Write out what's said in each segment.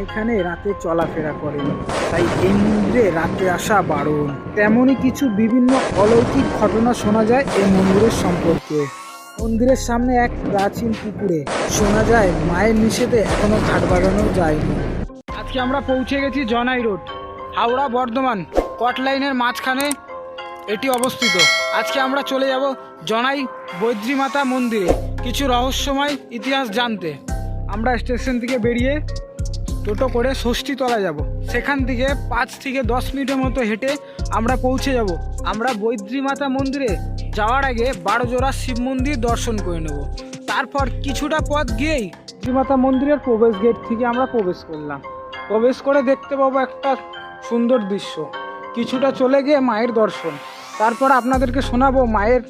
এখানে রাতে চলাফেরা করেন, তাই এই মন্দিরে রাতে আসা বারণ। তেমনই কিছু বিভিন্ন অলৌকিক ঘটনা শোনা যায় এই মন্দিরের সম্পর্কে। মন্দিরের সামনে এক প্রাচীন পুকুরে শোনা যায় মায়ের নিষেধে এখনো ঘাট বাঁধানো যায়নি। আজকে আমরা পৌঁছে গেছি জনাই রোড, হাওড়া বর্ধমান কট লাইনের মাঝখানে এটি অবস্থিত। আজকে আমরা চলে যাব জনাই বৈদ্রীমাতা মন্দিরে কিছু রহস্যময় ইতিহাস জানতে। আমরা স্টেশন থেকে বেরিয়ে টোটো করে ষষ্ঠীতলা যাব, সেখান থেকে 5 থেকে 10 মিনিটের মতো হেঁটে আমরা পৌঁছে যাব। আমরা বৈদ্রীমাতা মন্দিরে যাওয়ার আগে 12 জোড়া শিব মন্দির দর্শন করে নেব। তারপর কিছুটা পথ গিয়েই বৈদ্রীমাতা মন্দিরের প্রবেশ গেট থেকে আমরা প্রবেশ করলাম। প্রবেশ করে দেখতে পাবো একটা সুন্দর দৃশ্য। কিছুটা চলে গিয়ে মায়ের দর্শন, তারপর আপনাদেরকে শোনাবো মায়ের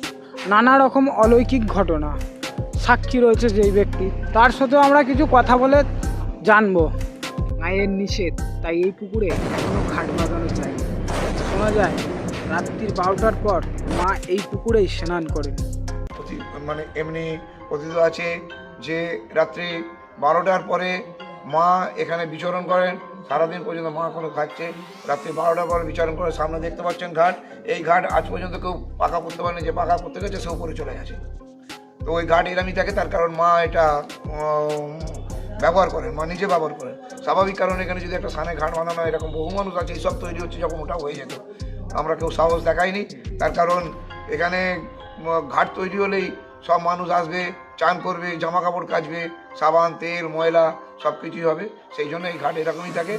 নানা রকম অলৌকিক ঘটনা। সাক্ষী রয়েছে যেই ব্যক্তি, তার সাথেও আমরা কিছু কথা বলে জানবো। মায়ের নিষেধ, তাই এই পুকুরে এখনো ঘাট বাঁধানো যায়নি। শোনা যায় রাত্রির 12টার পর মা এই পুকুরেই স্নান করেন। মানে এমনি কথিত আছে যে রাত্রি 12টার পরে মা এখানে বিচরণ করেন, সারাদিন পর্যন্ত মা কোনো খাচ্ছে, রাত্রি 12টার পরে বিচরণ করে। সামনে দেখতে পাচ্ছেন ঘাট, এই ঘাট আজ পর্যন্ত কেউ পাকা করতে পারেনি, যে পাকা করতে গেছে সে উপরে চলে গেছে। তো ওই ঘাট এরামই থাকে, তার কারণ মা এটা ব্যবহার করেন, মা নিজে ব্যবহার করেন। স্বাভাবিক কারণ এখানে যদি একটা স্থানে ঘাট বাঁধানো হয়, এরকম বহু মানুষ আছে, এইসব তৈরি হচ্ছে যখন ওটা হয়ে যেত, আমরা কেউ সাহস দেখাইনি। তার কারণ এখানে ঘাট তৈরি হলেই সব মানুষ আসবে, চান করবে, জামা কাপড় কাচবে, সাবান তেল ময়লা সব কিছুই হবে। সেই জন্য এই ঘাট এরকমই থাকে।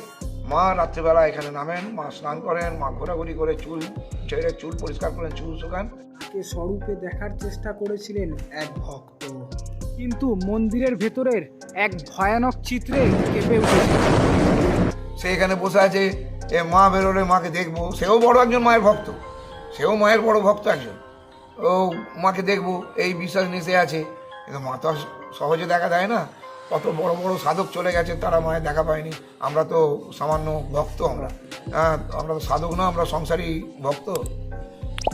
মা রাত্রিবেলা এখানে নামেন, মা স্নান করেন, মা ঘোরাঘুরি করে চুল ছেড়ে চুল পরিষ্কার করেন, চুল শুকান। তাকে স্বরূপে দেখার চেষ্টা করেছিলেন এক ভক্ত, কিন্তু মন্দিরের ভেতরের এক ভয়ানক চিত্রে কেঁপে উঠেছিল। সে এখানে বসে আছে, এ মা বেরোলে মাকে দেখবো। সেও বড় একজন মায়ের ভক্ত, সেও মায়ের বড় ভক্ত একজন। ও মাকে দেখবো এই বিশ্বাস নিয়ে সে আছে, কিন্তু মা তো আর সহজে দেখা দেয় না। কত বড় বড় সাধক চলে গেছে, তারা মায়ের দেখা পায়নি। আমরা তো সামান্য ভক্ত, আমরা তো সাধক না, আমরা সংসারী ভক্ত।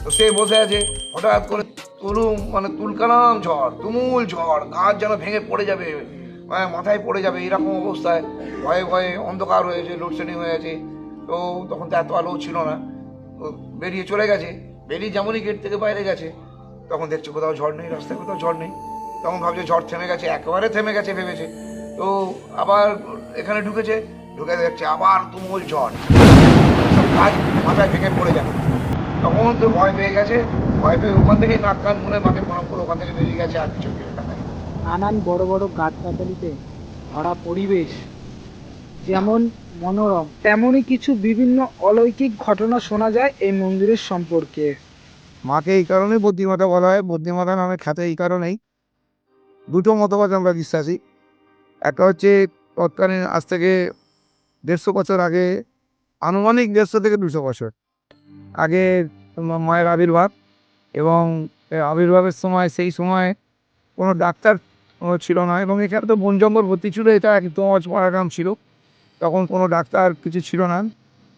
তো সে বসে আছে, হঠাৎ করে তুলকালাম ঝড়, তুমুল ঝড়, গাছ যেন ভেঙে পড়ে যাবে, মাথায় পড়ে যাবে, এরকম অবস্থায় ভয়ে ভয়ে অন্ধকার হয়েছে, লোডশেডিং হয়ে গেছে। তো তখন তো এত আলো ছিল না, তো বেরিয়ে চলে গেছে। বেরিয়ে যেমনই গেট থেকে বাইরে গেছে, তখন দেখছে কোথাও ঝড় নেই, রাস্তায় কোথাও ঝড় নেই। তখন ভাবছে ঝড় থেমে গেছে, একেবারে থেমে গেছে ভেবেছে। তো আবার এখানে ঢুকে দেখছে আবার তুমুল ঝড়, গাছ মাথায় ভেঙে পড়ে যাবে। তখন তো ভয় পেয়ে গেছে, ভয় পেয়ে ওখান থেকেই নাক কান মুনে মাকে প্রণাম করে ওখান থেকে বেরিয়ে গেছে, আর কিছু কেউ দেখায়। নানান বড় বড় গাছগাছালিতে ভরা পরিবেশ যেমন মনোরম, তেমনই কিছু বিভিন্ন অলৌকিক ঘটনা শোনা যায় এই মন্দিরের সম্পর্কে। মাকে এই কারণেই বুদ্ধিমাতা বলা হয়, বুদ্ধিমাতা নামে খ্যাত এই কারণেই। দুটো মতবাদ আমরা বিশ্বাসী। একটা হচ্ছে তৎকালীন আজ থেকে 150 বছর আগে, আনুমানিক 150 থেকে 200 বছর আগে মায়ের আবির্ভাব। এবং আবির্ভাবের সময়, সেই সময় কোনো ডাক্তার ছিল না, এবং এখানে তো বন জঙ্গল ভর্তি ছিল, এটা একদম অজপাড়া গ্রাম ছিল। তখন কোনো ডাক্তার কিছু ছিল না।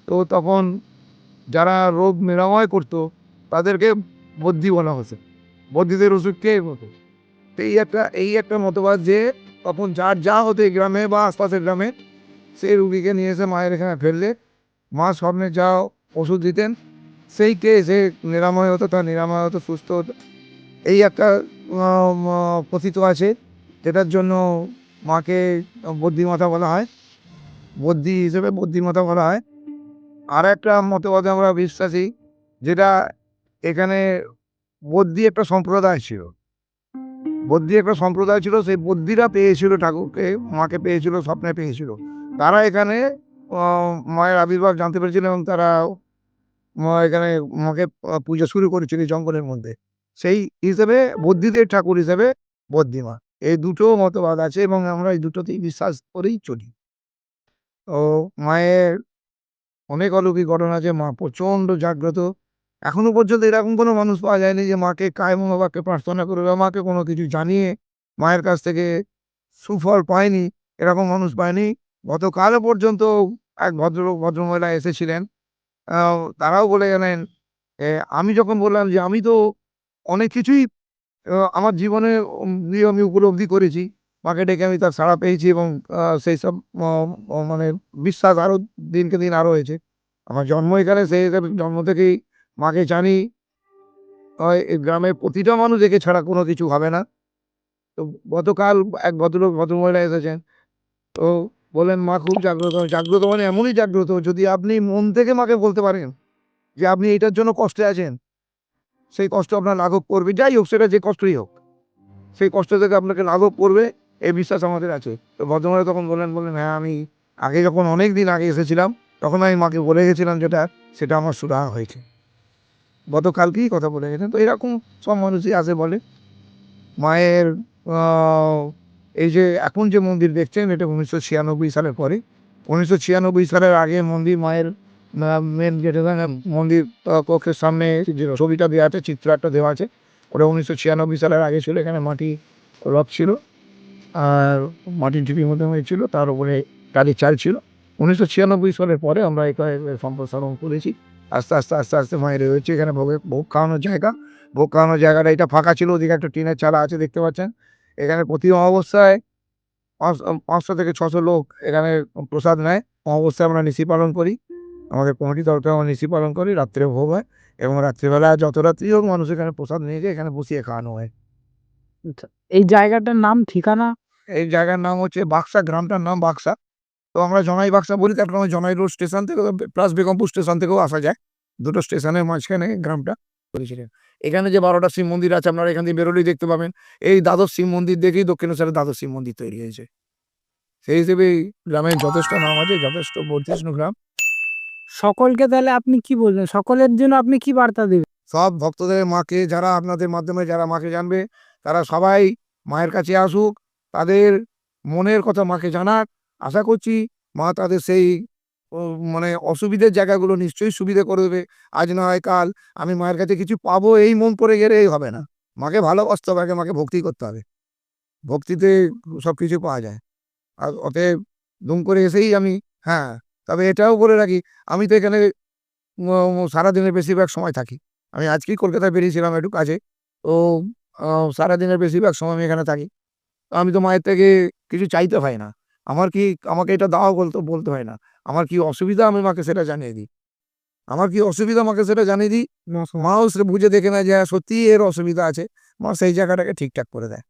তো তখন যারা রোগ নিরাময় করতো তাদেরকে বদ্যি বলা হতো, বদ্যিদের ওষুধ খেয়ে হতো। তো এই একটা মতবাদ যে তখন যার যা হতো এই গ্রামে বা আশপাশের গ্রামে, সেই রুগীকে নিয়ে এসে মায়ের এখানে ফেললে মা স্বপ্নে যা ওষুধ দিতেন সেই খেয়ে সে নিরাময় হতো, তার নিরাময় হতো, সুস্থ হতো। এই একটা কথিত আছে, যেটার জন্য মাকে বদ্যিমাতা বলা হয়, বদ্যি হিসেবে বদ্যিমাতা বলা হয়। আর একটা মতবাদে আমরা বিশ্বাসী, যেটা এখানে বদ্যি একটা সম্প্রদায় ছিল। বদ্যি একটা সম্প্রদায় ছিল, সেই বদ্যিরা পেয়েছিল ঠাকুরকে, মাকে পেয়েছিল, স্বপ্নে পেয়েছিল। তারা এখানে মায়ের আবির্ভাব জানতে পেরেছিল, এবং তারা এখানে মাকে পূজা শুরু করেছিল এই জঙ্গলের মধ্যে। সেই হিসেবে বদ্যিদের ঠাকুর হিসেবে বদ্যিমা। এই দুটো মতবাদ আছে, এবং আমরা এই দুটোতেই বিশ্বাস করেই চলি। ও মায়ের অনেক অলৌকিক ঘটনা আছে। মা প্রচণ্ড জাগ্রত। এখনো পর্যন্ত এরকম কোনো মানুষ পাওয়া যায়নি যে মাকে কায়মনোবাক্যে প্রার্থনা করে বা মাকে কোনো কিছু জানিয়ে মায়ের কাছ থেকে সুফল পায়নি, এরকম মানুষ পায়নি। গতকালও পর্যন্ত এক ভদ্রমহিলা এসেছিলেন। তারাও বলে গেলেন, আমি যখন বললাম যে আমি তো অনেক কিছুই আমার জীবনে দিয়ে আমি উপলব্ধি করেছি, মাকে ডেকে আমি তার সাড়া পেয়েছি এবং সেই সব মানে বিশ্বাস আরও দিনকে দিন আরও হয়েছে। আমার জন্ম এখানে, সেই হিসাবে জন্ম থেকেই মাকে জানি। এই গ্রামের প্রতিটা মানুষ একে ছাড়া কোনো কিছু হবে না। তো গতকাল এক ভদ্রলোক ভদ্রমহিলা এসেছেন। তো বললেন মা খুব জাগ্রত, জাগ্রত মানে এমনই জাগ্রত, যদি আপনি মন থেকে মাকে বলতে পারেন যে আপনি এটার জন্য কষ্টে আছেন, সেই কষ্ট আপনার লাঘব করবে। যাই হোক, সেটা যে কষ্টই হোক, সেই কষ্ট থেকে আপনাকে লাঘব করবে, এই বিশ্বাস আমাদের আছে। তো ভদ্রমহিলা তখন বললেন হ্যাঁ, আমি আগে যখন অনেক দিন আগে এসেছিলাম তখন আমি মাকে বলে গেছিলাম যেটা, সেটা আমার সুরাহা হয়েছে। গতকালকেই কথা বলে গেছেন। তো এরকম সব মানুষই আসে বলে। মায়ের এই যে এখন যে মন্দির দেখছেন, এটা 1996 সালের পরে। 1996 সালের আগে মন্দির, মায়ের মেন যেটা মন্দির কক্ষের সামনে যে ছবিটা দেওয়া আছে, চিত্র একটা দেওয়া আছে, ওটা 1996 সালের আগে ছিল। এখানে মাটি রথ ছিল আর মাটির ঢিপির মধ্যে হয়েছিল, তার উপরে টালির চাল ছিল। 1996 সালের পরে আমরা এখানে সম্প্রসারণ করেছি। আস্তে আস্তে আস্তে আস্তে মায়ের রয়েছে এখানে ভোগ খাওয়ানোর জায়গা। ভোগ খাওয়ানোর জায়গাটা এটা ফাঁকা ছিল, ওদিকে একটা টিনের চালা আছে দেখতে পাচ্ছেন। এখানে প্রতি অমাবস্যায় 500 থেকে 600 লোক এখানে প্রসাদ নেয়। অমাবস্যায় আমরা নিশি পালন করি, আমাদের কমিটি তরফে আমরা নিশি পালন করি, রাত্রে ভোগ হয় এবং রাত্রিবেলা যত রাত্রি হোক মানুষ এখানে প্রসাদ নিয়ে গিয়ে এখানে বসিয়ে খাওয়ানো হয়। আচ্ছা, এই জায়গাটার নাম, ঠিকানা? এই জায়গার নাম হচ্ছে বাক্সা, গ্রামটার নাম বাক্সা। তো আমরা জনাই বাক্সা বলি, তার কারণ জনাই রোড স্টেশন থেকে প্লাস বেগমপুর স্টেশন থেকেও আসা যায়। দুটো স্টেশনের মাঝখানে গ্রামটা করেছিলেন। এখানে যে 12টা শিব মন্দির আছে, আপনারা এখান থেকে বেরোলেই দেখতে পাবেন। এই দ্বাদশ শিব মন্দির দেখেই দক্ষিণেশ্বরের দ্বাদশ শিব মন্দির তৈরি হয়েছে। সেই হিসেবে গ্রামের যথেষ্ট নাম আছে, যথেষ্ট বর্ধিষ্ণু গ্রাম। সকলকে তাহলে আপনি কি বলবেন, সকলের জন্য আপনি কি বার্তা দেবেন? সব ভক্তদের, মাকে যারা আপনাদের মাধ্যমে যারা মাকে জানবে, তারা সবাই মায়ের কাছে আসুক, তাদের মনের কথা মাকে জানাক। আশা করছি মা তাদের সেই মানে অসুবিধের জায়গাগুলো নিশ্চয়ই সুবিধে করে দেবে। আজ না হয় কাল আমি মায়ের কাছে কিছু পাবো এই মন পড়ে গেলেই হবে না। মাকে ভালোবাসতে হবে, আগে মাকে ভক্তি করতে হবে। ভক্তিতে সব কিছু পাওয়া যায়। আর অতএব দুম করে এসেই আমি, হ্যাঁ, তবে এটাও বলে রাখি, আমি তো এখানে সারাদিনের বেশিরভাগ সময় থাকি। আমি আজকেই কলকাতায় বেরিয়েছিলাম একটু কাজে। তো সারাদিনের বেশিরভাগ সময় আমি এখানে থাকি। তো আমি তো মায়ের থেকে কিছু চাইতে হয় না। আমার কি, আমাকে এটা দাও বলতে হয় না। আমার কি অসুবিধা আমি মাকে সেটা জানিয়ে দিই। আমার কি অসুবিধা মাকে সেটা জানিয়ে দিই। মাও সে বুঝে দেখে নেয় যে হ্যাঁ, সত্যিই এর অসুবিধা আছে। মা সেই জায়গাটাকে ঠিকঠাক করে দেয়।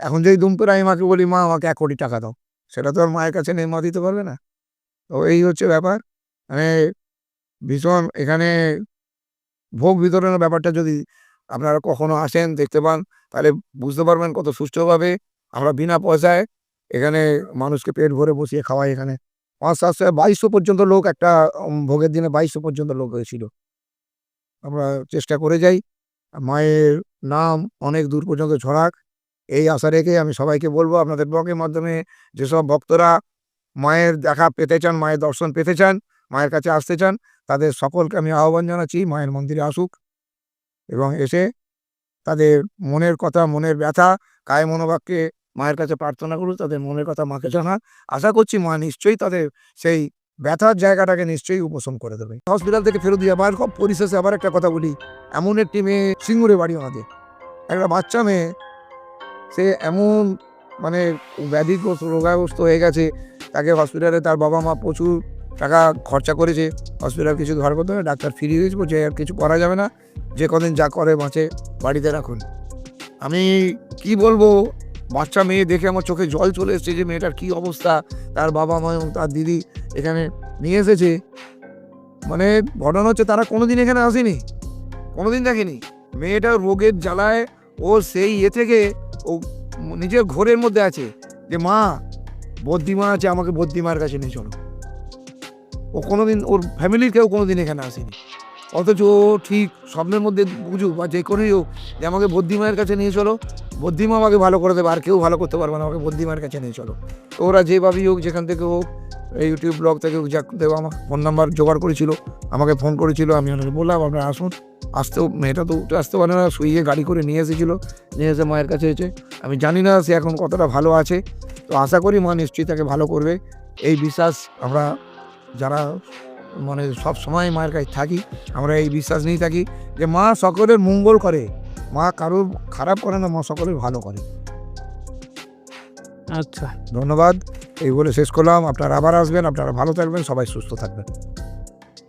এখন যদি দুম করে আমি মাকে বলি মা আমাকে 1 কোটি টাকা দাও, সেটা তো আর মায়ের কাছে নেই, মা দিতে পারবে না। তো এই হচ্ছে ব্যাপার। মানে ভীষণ এখানে ভোগ বিতরণের ব্যাপারটা যদি আপনারা কখনো আসেন, দেখতে পান, তাহলে বুঝতে পারবেন কত সুষ্ঠুভাবে আমরা বিনা পয়সায় এখানে মানুষকে পেট ভরে বসিয়ে খাওয়াই। এখানে 500-700 2200 পর্যন্ত লোক একটা ভোগের দিনে 2200 পর্যন্ত লোক হয়েছিল। আমরা চেষ্টা করে যাই মায়ের নাম অনেক দূর পর্যন্ত ছড়াক, এই আশা রেখে আমি সবাইকে বলবো, আপনাদের ব্লগের মাধ্যমে যেসব ভক্তরা মায়ের দেখা পেতে চান, মায়ের দর্শন পেতে চান, মায়ের কাছে আসতে চান, তাদের সকলকে আমি আহ্বান জানাচ্ছি মায়ের মন্দিরে আসুক এবং এসে তাদের মনের কথা, মনের ব্যথা, কায় মনোবাক্যে মায়ের কাছে প্রার্থনা করুক, তাদের মনের কথা মাকে জানাক। আশা করছি মা নিশ্চয়ই তাদের সেই ব্যথার জায়গাটাকে নিশ্চয়ই উপশম করে দেবে। হসপিটাল থেকে ফেরত দিয়ে মায়ের খুব পরিশেষে আবার একটা কথা বলি, এমন একটি মেয়ে, সিঙ্গুরে বাড়ি আমাদের, একটা বাচ্চা মেয়ে, সে এমন মানে ব্যাধিগ্রস্ত, রোগাগ্রস্ত হয়ে গেছে, তাকে হসপিটালে তার বাবা মা প্রচুর টাকা খরচা করেছে, হসপিটাল কিছু ধার করতে হবে, ডাক্তার ফিরিয়ে দিয়েছে, যে আর কিছু করা যাবে না, যে কদিন যা করে বাঁচে বাড়িতে রাখুন। আমি কি বলবো, বাচ্চা মেয়ে দেখে আমার চোখে জল চলে এসেছে যে মেয়েটার কী অবস্থা। তার বাবা মা এবং তার দিদি এখানে নিয়ে এসেছে। মানে ঘটনা হচ্ছে তারা কোনোদিন এখানে আসেনি, কোনোদিন দেখেনি। মেয়েটার রোগের জ্বালায় ও সেই থেকে ও নিজের ঘোরের মধ্যে আছে যে মা বদ্যিমা আছে, আমাকে বদ্যিমার কাছে নিয়ে চলো। ও কোনোদিন, ওর ফ্যামিলির কেউ কোনোদিন এখানে আসেনি, অথচ ও ঠিক স্বপ্নের মধ্যে বুঝুক বা যে কোনোই হোক যে আমাকে বদ্যিমায়ের কাছে নিয়ে চলো, বদ্যিমা আমাকে ভালো করে দেবে, আর কেউ ভালো করতে পারবে না, আমাকে বদ্যিমায়ের কাছে নিয়ে চলো। তো ওরা যেভাবেই হোক, যেখান থেকে হোক, এই ইউটিউব ব্লগ থেকে যা দেবো, আমার ফোন নাম্বার জোগাড় করেছিল, আমাকে ফোন করেছিল, আমি ওনাকে বললাম আপনারা আসুন। আসতেও, মেয়েটা তো উঠে আসতে পারে না, শুইয়ে গাড়ি করে নিয়ে এসেছিলো, নিয়ে এসে মায়ের কাছে এসে, আমি জানি না সে এখন কতটা ভালো আছে। তো আশা করি মা নিশ্চয়ই তাকে ভালো করবে, এই বিশ্বাস আমরা যারা মানে সব সময় মায়ের কাছে থাকি, আমরা এই বিশ্বাস নিয়েই থাকি যে মা সকলের মঙ্গল করে, মা কারোর খারাপ করে না, মা সকলের ভালো করে। আচ্ছা। ধন্যবাদ। এই বলে শেষ করলাম। আপনারা আবার আসবেন, আপনারা ভালো থাকবেন, সবাই সুস্থ থাকবেন।